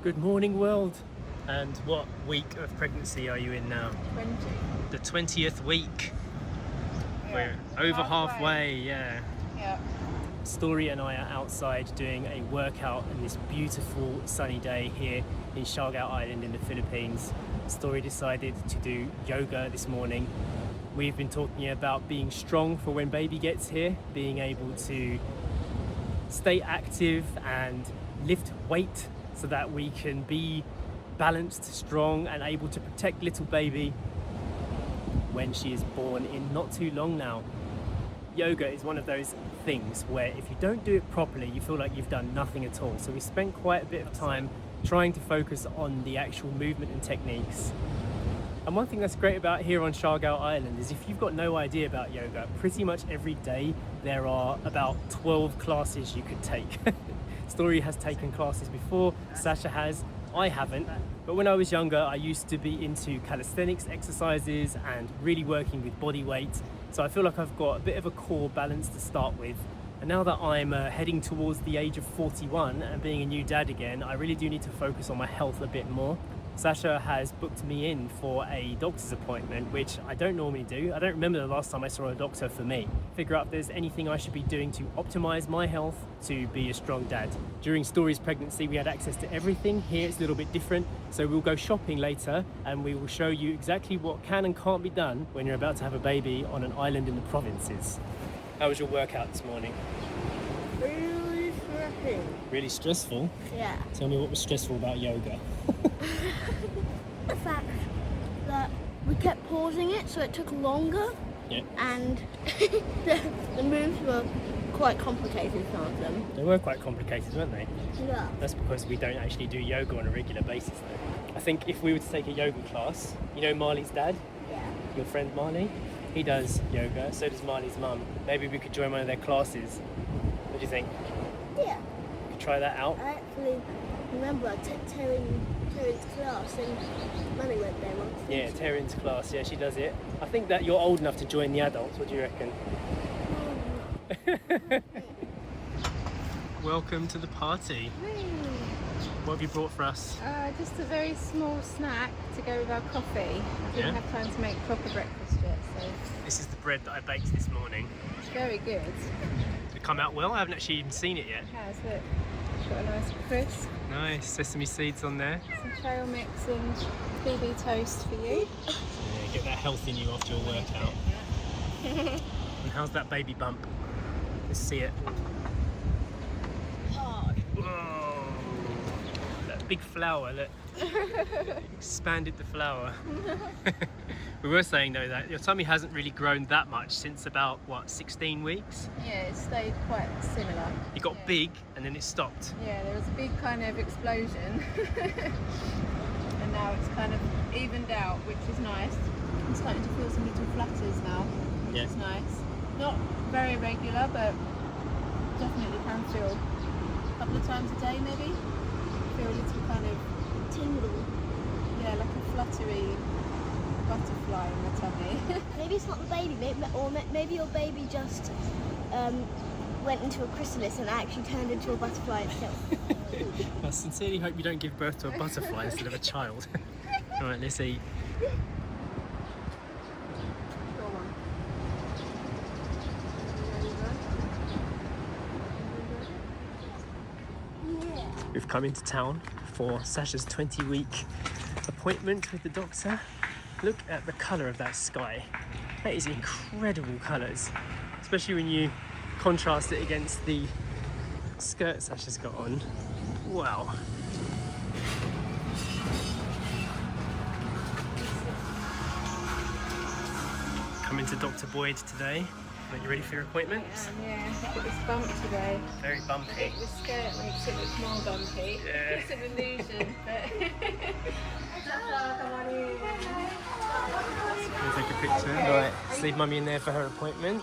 Good morning, world. And what week of pregnancy are you in now? 20. The 20th week. Yeah. We're over halfway, yeah. Yeah. Story and I are outside doing a workout on this beautiful sunny day here in Siargao Island in the Philippines. Story decided to do yoga this morning. We've been talking about being strong for when baby gets here, being able to stay active and lift weight so that we can be balanced, strong and able to protect little baby when she is born in not too long now. Yoga is one of those things where if you don't do it properly, you feel like you've done nothing at all. So we spent quite a bit of time trying to focus on the actual movement and techniques. And one thing that's great about here on Siargao Island is if you've got no idea about yoga, pretty much every day there are about 12 classes you could take. Story has taken classes before, Sacha has, I haven't. But when I was younger, I used to be into calisthenics exercises and really working with body weight. So I feel like I've got a bit of a core balance to start with. And now that I'm heading towards the age of 41 and being a new dad again, I really do need to focus on my health a bit more. Sacha has booked me in for a doctor's appointment, which I don't normally do. I don't remember the last time I saw a doctor for me. Figure out if there's anything I should be doing to optimize my health to be a strong dad. During Story's pregnancy, we had access to everything. Here it's a little bit different. So we'll go shopping later and we will show you exactly what can and can't be done when you're about to have a baby on an island in the provinces. How was your workout this morning? Really stressing. Really stressful? Yeah. Tell me what was stressful about yoga. The fact that we kept pausing it, so it took longer. Yeah. And the moves were quite complicated, some of them. They were quite complicated, weren't they? Yeah. That's because we don't actually do yoga on a regular basis though. I think if we were to take a yoga class, you know Marley's dad? Yeah. Your friend Marley? He does yoga, so does Marley's mum. Maybe we could join one of their classes. What do you think? Yeah. We could try that out? I actually remember Terry's class and Mummy went there once. Yeah, Terry's class, yeah, she does it. I think that you're old enough to join the adults, what do you reckon? Welcome to the party. What have you brought for us? Just a very small snack to go with our coffee. I didn't have time to make proper breakfast yet, so This is the bread that I baked this morning. it's very good. Did it come out well? I haven't actually even seen it yet. It has, look. It's got a nice crisp, Nice, sesame seeds on there. some trail mix and BB toast for you. Yeah, get that health in you after your workout. And how's that baby bump? Let's see it. Whoa! That big flower, look. Expanded the flower. We were saying though that your tummy hasn't really grown that much since about, what, 16 weeks? Yeah, it stayed quite similar. It got big and then it stopped. Yeah, there was a big kind of explosion. And now it's kind of evened out, which is nice. I'm starting to feel some little flutters now, which is nice. Not very regular, but definitely can feel a couple of times a day maybe. Feel a little kind of Tingle. yeah, like a fluttery butterfly in the tummy. Maybe it's not the baby, maybe your baby just went into a chrysalis and actually turned into a butterfly itself. I sincerely hope you don't give birth to a butterfly instead of a child. Alright, let's eat. Go on. Yeah. We've come into town for Sacha's 20-week appointment with the doctor. Look at the colour of that sky. That is incredible colours, especially when you contrast it against the skirt Sacha's got on. Wow. Coming to Dr. Boyd today. Are you ready for your appointment? Yeah, I've got this bump today. Very I bumpy. think the skirt makes it look more bumpy. Yeah. It's an illusion, but come on in. Can we take a picture? Right, let's leave Mummy in there for her appointment.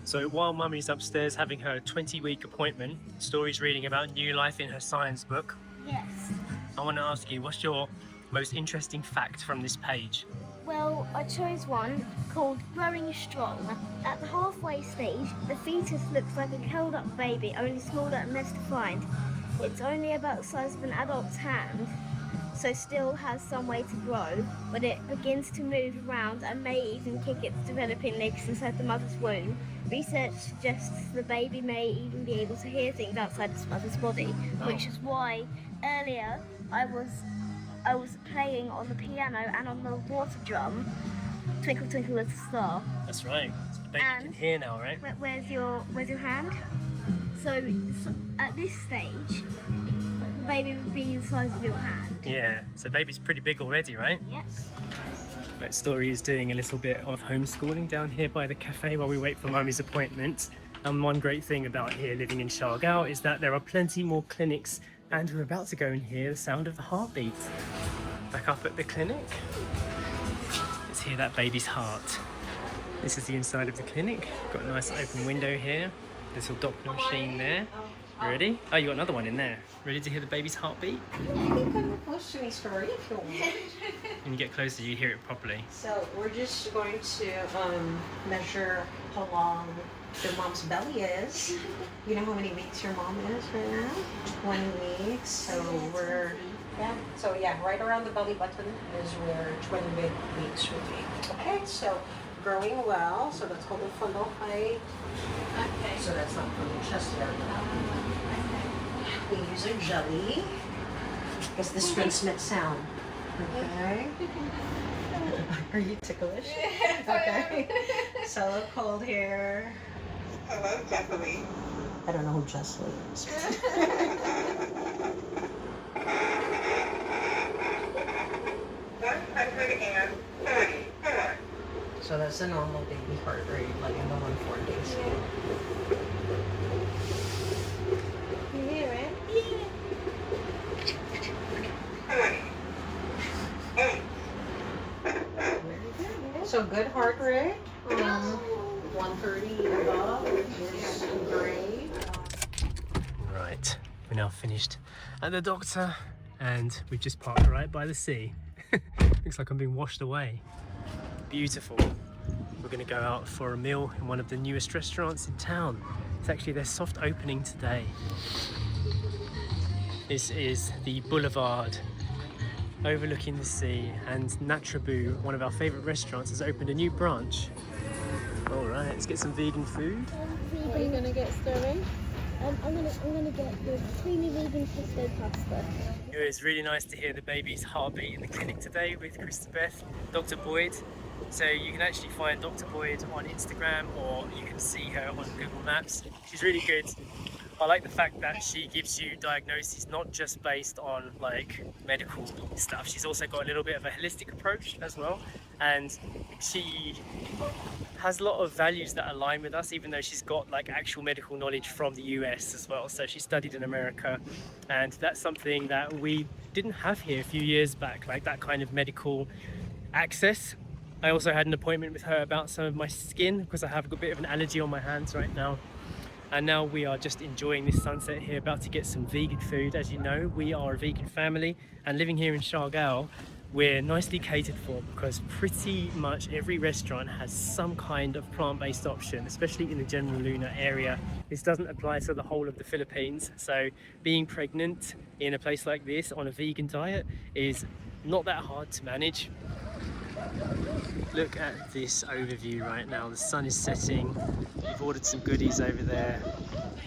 So while Mummy's upstairs having her 20-week appointment, Story's reading about new life in her science book. Yes. I want to ask you, what's your most interesting fact from this page? Well, I chose one called Growing Strong. At the halfway stage, the fetus looks like a curled up baby, only smaller and less defined. It's only about the size of an adult's hand, so still has some way to grow, but it begins to move around and may even kick its developing legs inside the mother's womb. Research suggests the baby may even be able to hear things outside its mother's body, which is why earlier I was playing on the piano and on the water drum, Twinkle Twinkle Little Star. That's right. So the baby can hear now, right? Where's your hand? So at this stage, the baby would be the size of your hand. Yeah, so baby's pretty big already, right? Yes. But Story is doing a little bit of homeschooling down here by the cafe while we wait for Mummy's appointment. And one great thing about here living in Siargao is that there are plenty more clinics, and we're about to go and hear the sound of the heartbeat. Back up at the clinic. Let's hear that baby's heart. This is the inside of the clinic. Got a nice open window here. Little Doppler machine there. Ready? Oh, you got another one in there. Ready to hear the baby's heartbeat? Yeah, you can come close to me, Story, if you want. When you get closer, you hear it properly. So we're just going to measure how long your mom's belly is. You know how many weeks your mom is right now? 20 weeks. So right around the belly button is where 20 weeks would be. Okay, so growing well. So let's hold the fundal height. Okay. So that's not from the chest area. We use a jelly because this transmits sound. Okay. Are you ticklish? Okay. So look cold here. Hello, Jessie. I don't know who Jessie is. So that's a normal baby heart rate, like in the 140s. You hear it? So good heart rate. 130 above is great. Right, we're now finished at the doctor and we've just parked right by the sea. Looks like I'm being washed away. Beautiful. We're going to go out for a meal in one of the newest restaurants in town. It's actually their soft opening today. This is the Boulevard overlooking the sea, and Natrabu, one of our favourite restaurants, has opened a new branch. Alright, let's get some vegan food. What are you going to get, Story? I'm gonna get the creamy vegan pesto pasta. It was really nice to hear the baby's heartbeat in the clinic today with Christabeth, Dr. Boyd. So you can actually find Dr. Boyd on Instagram, or you can see her on Google Maps. She's really good. I like the fact that she gives you diagnoses not just based on like medical stuff. She's also got a little bit of a holistic approach as well, and she has a lot of values that align with us, even though she's got like actual medical knowledge from the US as well. So she studied in America, and that's something that we didn't have here a few years back, like that kind of medical access. I also had an appointment with her about some of my skin because I have a bit of an allergy on my hands right now. And now we are just enjoying this sunset here, about to get some vegan food. As you know, we are a vegan family, and living here in Siargao, we're nicely catered for because pretty much every restaurant has some kind of plant-based option, especially in the General Luna area. This doesn't apply to the whole of the Philippines, so being pregnant in a place like this on a vegan diet is not that hard to manage. Look at this overview right now. The sun is setting. We've ordered some goodies over there.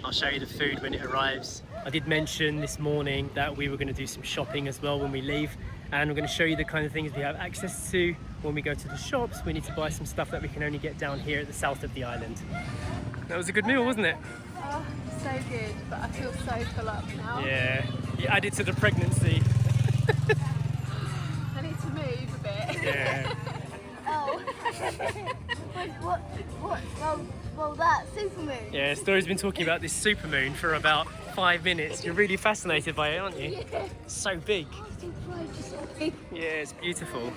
I'll show you the food when it arrives. I did mention this morning that we were going to do some shopping as well when we leave, and we're going to show you the kind of things we have access to when we go to the shops. We need to buy some stuff that we can only get down here at the south of the island. That was a good meal, wasn't it? Oh, so good, but I feel so full up now. Yeah, you added to the pregnancy. I need to move a bit. Yeah. Oh. Well, that supermoon. Yeah, Story's been talking about this supermoon for about 5 minutes. You're really fascinated by it, aren't you? Yeah. So big. Yeah, it's beautiful.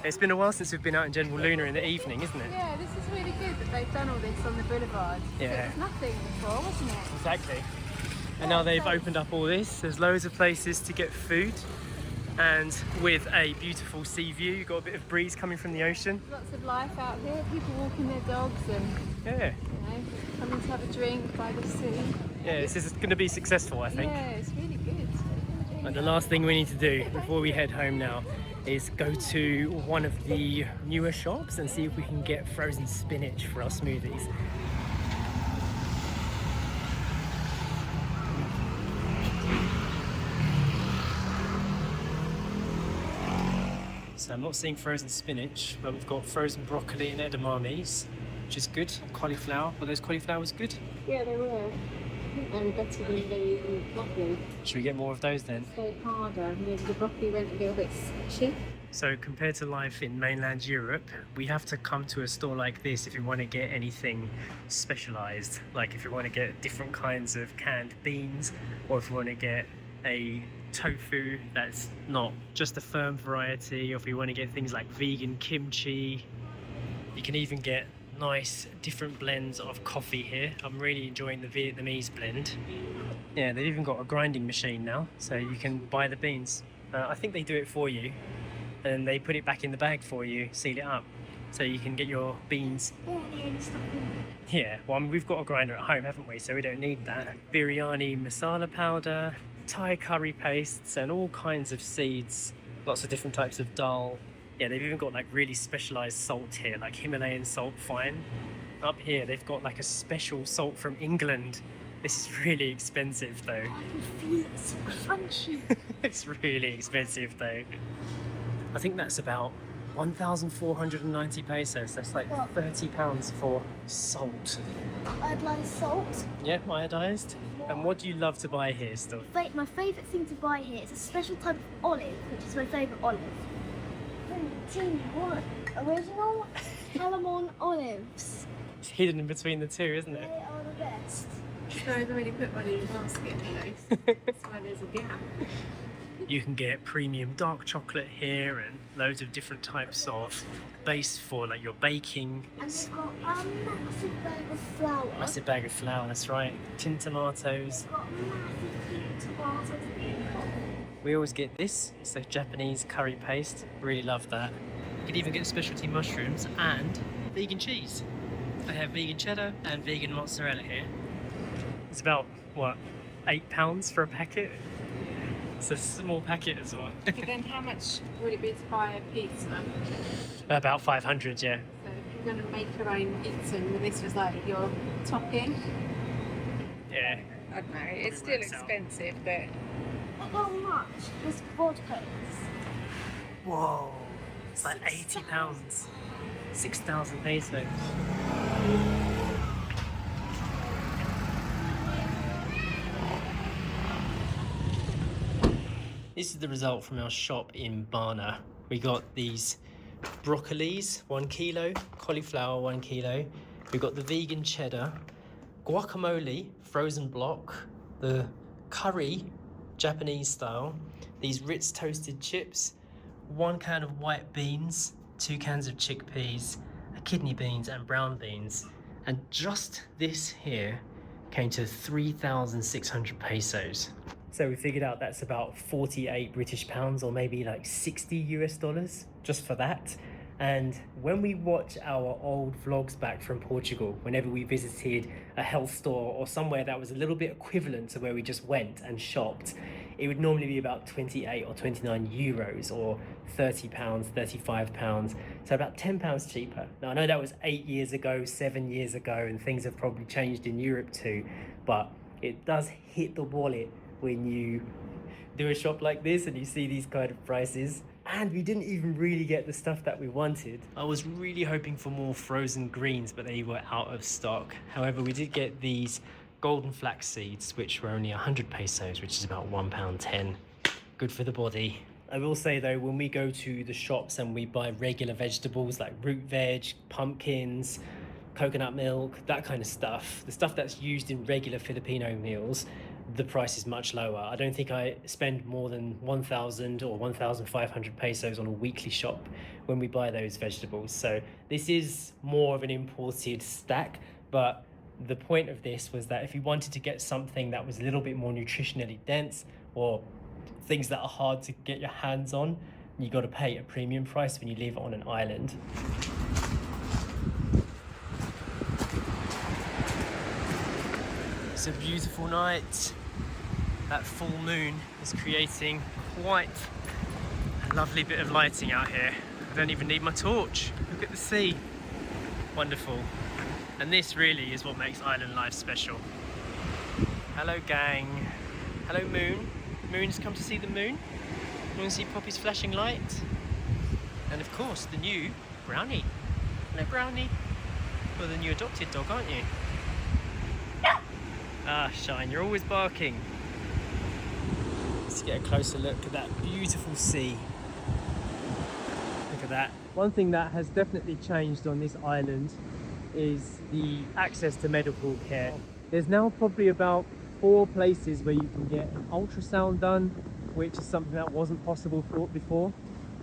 It's been a while since we've been out in General Luna in the evening, isn't it? Yeah, this is really good that they've done all this on the boulevard. Yeah. It was nothing before, wasn't it? Exactly. And now they've opened up all this. There's loads of places to get food. and with a beautiful sea view. You've got a bit of breeze coming from the ocean. Lots of life out here, people walking their dogs and Yeah. coming to have a drink by the sea. Yeah, this is going to be successful, I think. Yeah, it's really good. And the last thing we need to do before we head home now is go to one of the newer shops and see if we can get frozen spinach for our smoothies. So I'm not seeing frozen spinach, but we've got frozen broccoli and edamames, which is good. Cauliflower, were those cauliflowers good? Yeah, they were. I think they were better than the broccoli. Should we get more of those then? So harder. The broccoli went a little bit sketchy. So compared to life in mainland Europe, we have to come to a store like this if we want to get anything specialized. Like if we want to get different kinds of canned beans, or if we want to get a tofu that's not just a firm variety, or if we want to get things like vegan kimchi. You can even get nice different blends of coffee here. I'm really enjoying the Vietnamese blend. Yeah, they've even got a grinding machine now, so you can buy the beans. I think they do it for you, and they put it back in the bag for you, seal it up, so you can get your beans. Yeah, well, I mean, we've got a grinder at home, haven't we? So we don't need that. Biryani masala powder, Thai curry pastes, and all kinds of seeds. Lots of different types of dal. Yeah, they've even got like really specialized salt here, like Himalayan salt fine. Up here, they've got like a special salt from England. This is really expensive though. I can feel it, so crunchy. It's really expensive though. I think that's about 1,490 pesos. That's like What? £30 for salt. I'd like salt. Yeah, iodized. And what do you love to buy here still? My favourite thing to buy here is a special type of olive, which is my favourite olive. What? Original Calamon olives. It's hidden in between the two, isn't They it? are the best. So I've already put one in your basket, that's why there's a gap. You can get premium dark chocolate here and loads of different types of base for like your baking. And they've got a massive bag of flour. Massive bag of flour, that's right. Tin tomatoes. They've got massive tomatoes. We always get this. It's a Japanese curry paste. Really love that. You can even get specialty mushrooms and vegan cheese. They have vegan cheddar and vegan mozzarella here. It's about, what, £8 for a packet? It's a small packet as well. But then how much would it be to buy a pizza? About 500, yeah. So if you're going to make your own pizza and this was like your topping, Yeah. I don't know, it's still Works out. expensive, but How much is vodka? Whoa. It's like £80. 6,000 pesos. This is the result from our shop in Barna. We got these broccolis, 1 kilo, cauliflower, 1 kilo. We got the vegan cheddar, guacamole, frozen block, the curry, Japanese style, these Ritz toasted chips, 1 can of white beans, 2 cans of chickpeas, kidney beans and brown beans. And just this here came to 3,600 pesos. So we figured out that's about 48 British pounds, or maybe like 60 US dollars just for that. And when we watch our old vlogs back from Portugal, whenever we visited a health store or somewhere that was a little bit equivalent to where we just went and shopped, it would normally be about 28 or 29 euros or 30 pounds, 35 pounds. So about 10 pounds cheaper. Now I know that was 8 years ago, 7 years ago, and things have probably changed in Europe too, but it does hit the wallet when you do a shop like this and you see these kind of prices. And we didn't even really get the stuff that we wanted. I was really hoping for more frozen greens, but they were out of stock. However, we did get these golden flax seeds, which were only 100 pesos, which is about £1.10. Good for the body. I will say though, when we go to the shops and we buy regular vegetables like root veg, pumpkins, coconut milk, that kind of stuff, the stuff that's used in regular Filipino meals, the price is much lower. I don't think I spend more than 1,000 or 1,500 pesos on a weekly shop when we buy those vegetables. So this is more of an imported stack, but the point of this was that if you wanted to get something that was a little bit more nutritionally dense, or things that are hard to get your hands on. You got to pay a premium price when you live on an island. It's a beautiful night. That full moon is creating quite a lovely bit of lighting out here. I don't even need my torch. Look at the sea. Wonderful. And this really is what makes island life special. Hello gang. Hello moon. Moon's come to see the moon. You want to see Poppy's flashing light? And of course the new Brownie. Hello Brownie. You're the new adopted dog, aren't you? Ah, Shine, you're always barking. Let's get a closer look at that beautiful sea. Look at that. One thing that has definitely changed on this island is the access to medical care. There's now probably about 4 places where you can get an ultrasound done, which is something that wasn't possible before.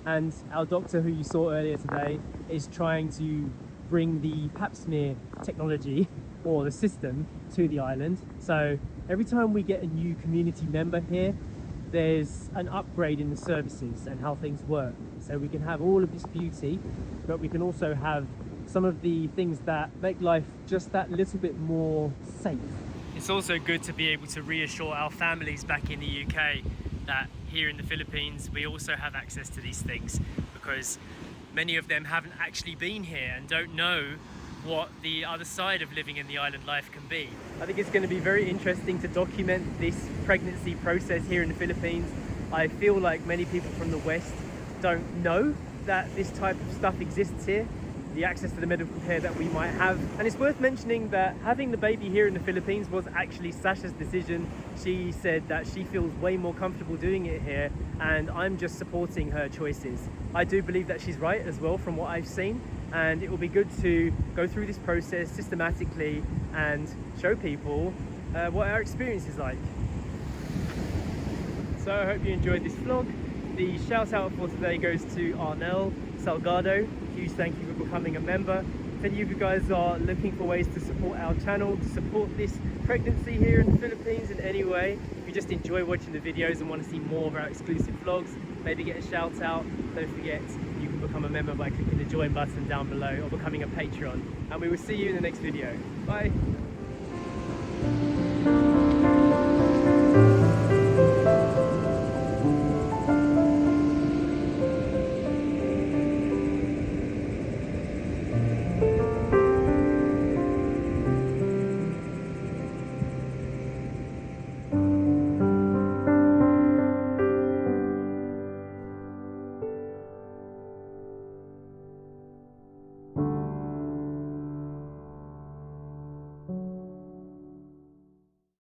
And our doctor, who you saw earlier today, is trying to bring the pap smear technology or the system to the island. So every time we get a new community member here, there's an upgrade in the services and how things work. So we can have all of this beauty, but we can also have some of the things that make life just that little bit more safe. It's also good to be able to reassure our families back in the UK that here in the Philippines we also have access to these things, because many of them haven't actually been here and don't know what the other side of living in the island life can be. I think it's going to be very interesting to document this pregnancy process here in the Philippines. I feel like many people from the West don't know that this type of stuff exists here, the access to the medical care that we might have. And it's worth mentioning that having the baby here in the Philippines was actually Sacha's decision. She said that she feels way more comfortable doing it here, and I'm just supporting her choices. I do believe that she's right as well from what I've seen, and it will be good to go through this process systematically and show people what our experience is like. So I hope you enjoyed this vlog. The shout out for today goes to Arnel Salgado. Huge thank you for becoming a member. If any of you guys are looking for ways to support our channel, to support this pregnancy here in the Philippines in any way, if you just enjoy watching the videos and want to see more of our exclusive vlogs, maybe get a shout out, don't forget you can become a member by clicking the join button down below or becoming a Patreon. And we will see you in the next video. Bye.